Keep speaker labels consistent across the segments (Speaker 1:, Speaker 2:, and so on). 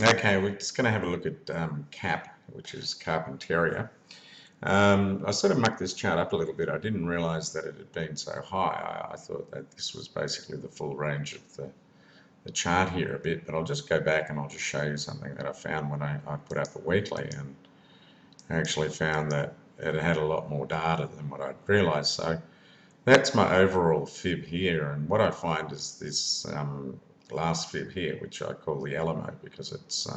Speaker 1: Okay, we're just going to have a look at CAP, which is Carpentaria. I sort of mucked this chart up a little bit. I didn't realize that it had been so high. I thought that this was basically the full range of the chart here a bit, but I'll just go back and I'll just show you something that I found when I put up a weekly, and I actually found that it had a lot more data than what I'd realized. So that's my overall fib here, and what I find is this last fib here, which I call the Alamo because it's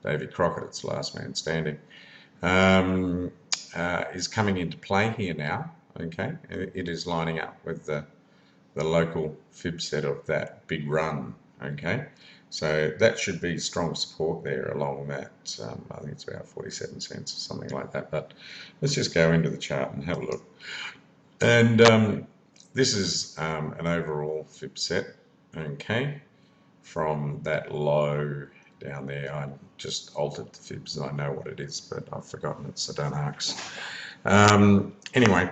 Speaker 1: Davy Crockett, it's last man standing, um, is coming into play here now. Okay, it is lining up with the local fib set of that big run. Okay, so that should be strong support there along that. I think it's about 47 cents or something like that. But let's just go into the chart and have a look. And this is an overall fib set. Okay, from that low down there. I just altered the fibs and I know what it is, but I've forgotten it, so don't ask. Anyway,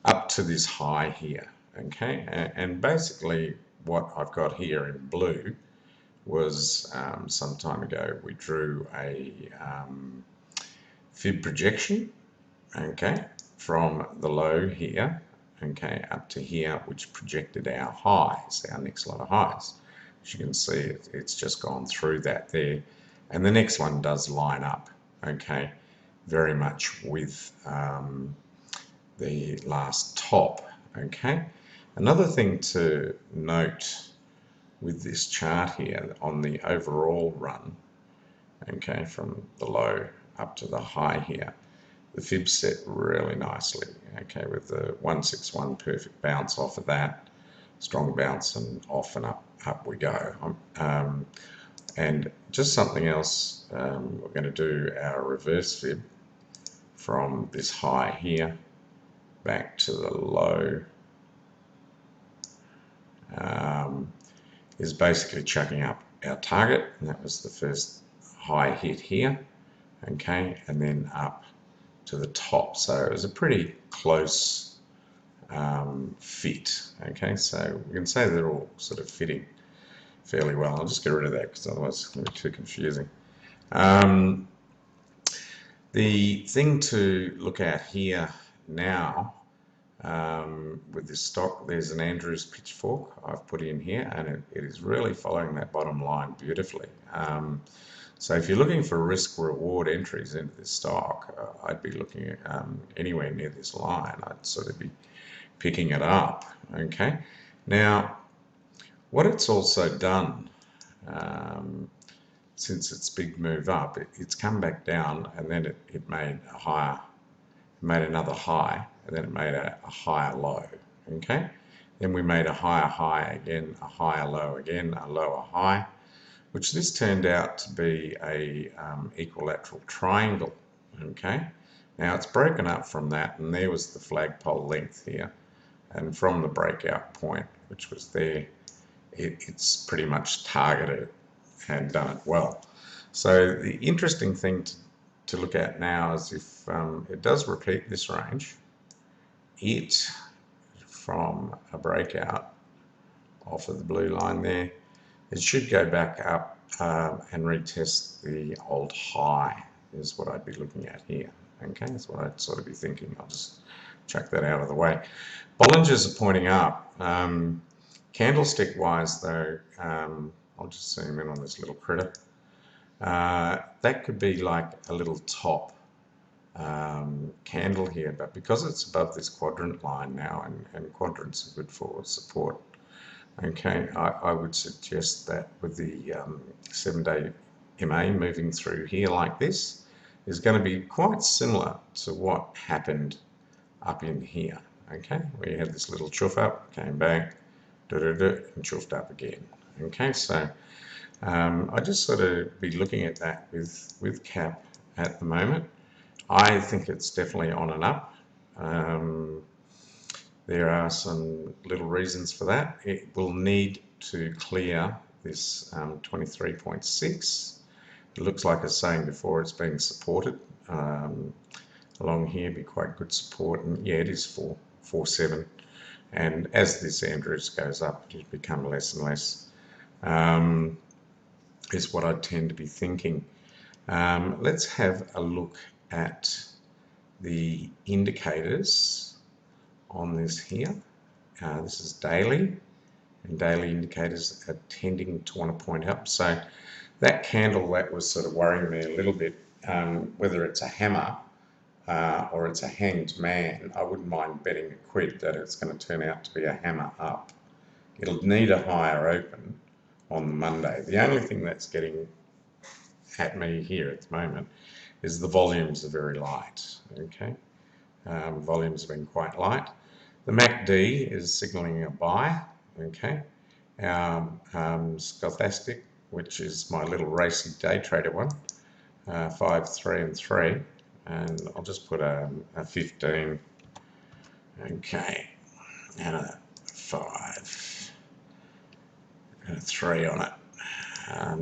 Speaker 1: up to this high here, okay? And basically what I've got here in blue was some time ago we drew a fib projection, okay, from the low here, okay, up to here, which projected our highs, our next lot of highs. As you can see, it's just gone through that there. And the next one does line up, okay, very much with the last top, okay. Another thing to note with this chart here on the overall run, okay, from the low up to the high here, the fib set really nicely, okay, with the 161 perfect bounce off of that, strong bounce, and off and up we go. And just something else, we're going to do our reverse fib from this high here back to the low, is basically chucking up our target, and that was the first high hit here, okay, and then up to the top. So it was a pretty close fit, okay, so we can say they're all sort of fitting fairly well. I'll just get rid of that because otherwise it's going to be too confusing. The thing to look at here now with this stock, there's an Andrews pitchfork I've put in here, and it is really following that bottom line beautifully. So if you're looking for risk reward entries into this stock, I'd be looking at anywhere near this line. I'd sort of be picking it up. Okay, now what it's also done since its big move up, it's come back down, and then it made a higher, made another high, and then it made a higher low. Okay, then we made a higher high again, a higher low again, a lower high, which this turned out to be a equilateral triangle. Okay, now it's broken up from that, and there was the flagpole length here, and from the breakout point, which was there, it's pretty much targeted and done it well. So the interesting thing to look at now is if it does repeat this range, it, from a breakout off of the blue line there, it should go back up and retest the old high is what I'd be looking at here. Okay, that's what I'd sort of be thinking. I'll just chuck that out of the way. Bollingers are pointing up. Candlestick wise though, I'll just zoom in on this little critter. That could be like a little top candle here, but because it's above this quadrant line now, and quadrants are good for support, okay, I would suggest that with the 7-day MA moving through here like this is going to be quite similar to what happened up in here, okay, where you had this little chuff up, came back, and chuffed up again. Okay, so I just sort of be looking at that with CAP at the moment. I think it's definitely on and up. There are some little reasons for that. It will need to clear this 23.6. It looks like I was saying before, it's being supported. Along here be quite good support, and yeah, it is 4.7. And as this Andrews goes up, it'll become less and less. is what I tend to be thinking. Let's have a look at the indicators on this here. This is daily, and daily indicators are tending to want to point up. So that candle, that was sort of worrying me a little bit, whether it's a hammer or it's a hanged man. I wouldn't mind betting a quid that it's going to turn out to be a hammer up. It'll need a higher open on Monday. The only thing that's getting at me here at the moment is the volumes are very light. Okay, volumes have been quite light. The MACD is signaling a buy. Okay, our stochastic, which is my little racy day trader one, 5, 3 and 3, and I'll just put a 15. Okay, and a 5 and a 3 on it.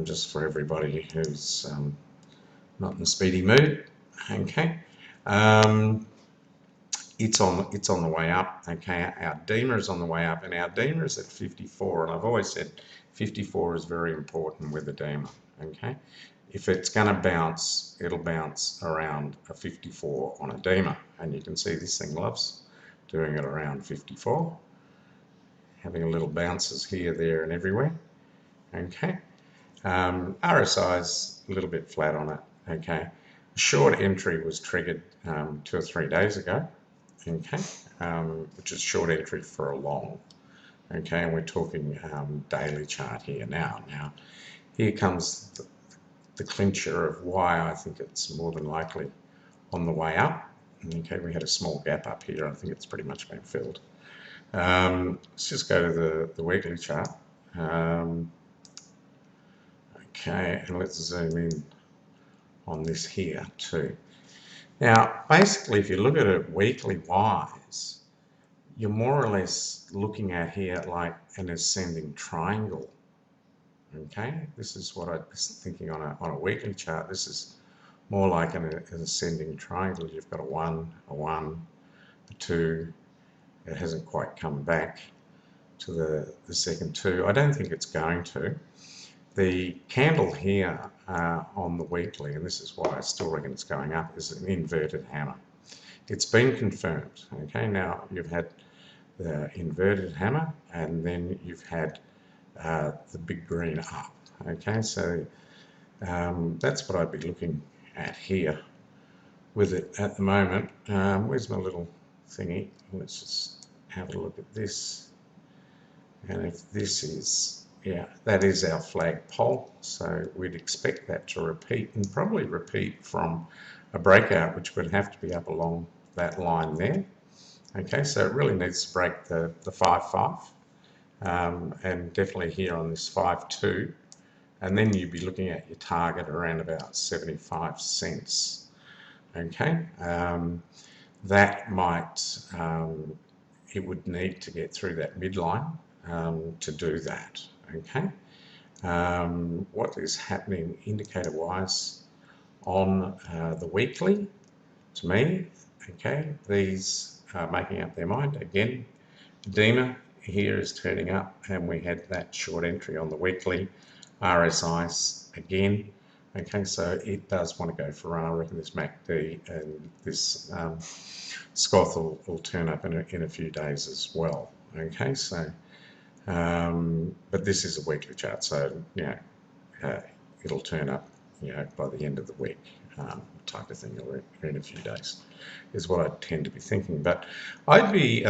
Speaker 1: Just for everybody who's not in the speedy mood. Okay, it's on the way up. Okay, our DEMA is on the way up, and our DEMA is at 54. And I've always said 54 is very important with the DEMA. Okay, if it's going to bounce, it'll bounce around a 54 on a DEMA, and you can see this thing loves doing it around 54, having a little bounces here, there, and everywhere. Okay. RSI's a little bit flat on it. Okay, a short entry was triggered 2 or 3 days ago. Okay, which is short entry for a long. Okay, and we're talking daily chart here now. Now, here comes the clincher of why I think it's more than likely on the way up. Okay, we had a small gap up here. I think it's pretty much been filled. Let's just go to the weekly chart. Okay, and let's zoom in on this here too. Now, basically, if you look at it weekly wise, you're more or less looking at here like an ascending triangle. Okay, this is what I was thinking on a weekly chart. This is more like an ascending triangle. You've got a 1, a 2. It hasn't quite come back to the second 2. I don't think it's going to. The candle here on the weekly, and this is why I still reckon it's going up, is an inverted hammer. It's been confirmed. Okay, now you've had the inverted hammer, and then you've had the big green up. Okay, so that's what I'd be looking at here with it at the moment. Where's my little thingy? Let's just have a look at this. And if this is, yeah, that is our flagpole, so we'd expect that to repeat, and probably repeat from a breakout, which would have to be up along that line there. Okay, so it really needs to break the 5-5, and definitely here on this 5-2, and then you'd be looking at your target around about 75 cents. Okay, that might, it would need to get through that midline to do that. Okay, what is happening indicator wise on the weekly, to me, okay, these are making up their mind. Again, DEMA here is turning up, and we had that short entry on the weekly. RSI again. Okay, so it does want to go for run. I reckon this MACD and this SCOTH will turn up in a few days as well. Okay, so but this is a weekly chart, so you know it'll turn up, you know, by the end of the week, type of thing, or in a few days, is what I tend to be thinking. But I'd be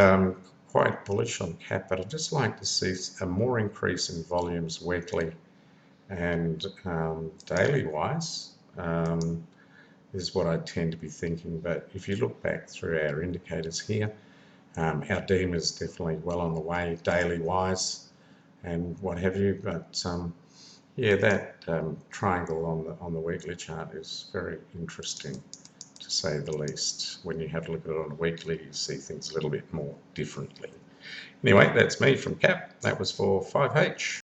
Speaker 1: quite bullish on CAP, but I'd just like to see a more increase in volumes weekly and daily wise, is what I tend to be thinking. But if you look back through our indicators here, our DEMA is definitely well on the way daily wise and what have you, but yeah, that triangle on the weekly chart is very interesting, to say the least. When you have a look at it on a weekly, you see things a little bit more differently. Anyway, that's me from CAP. That was for 5H.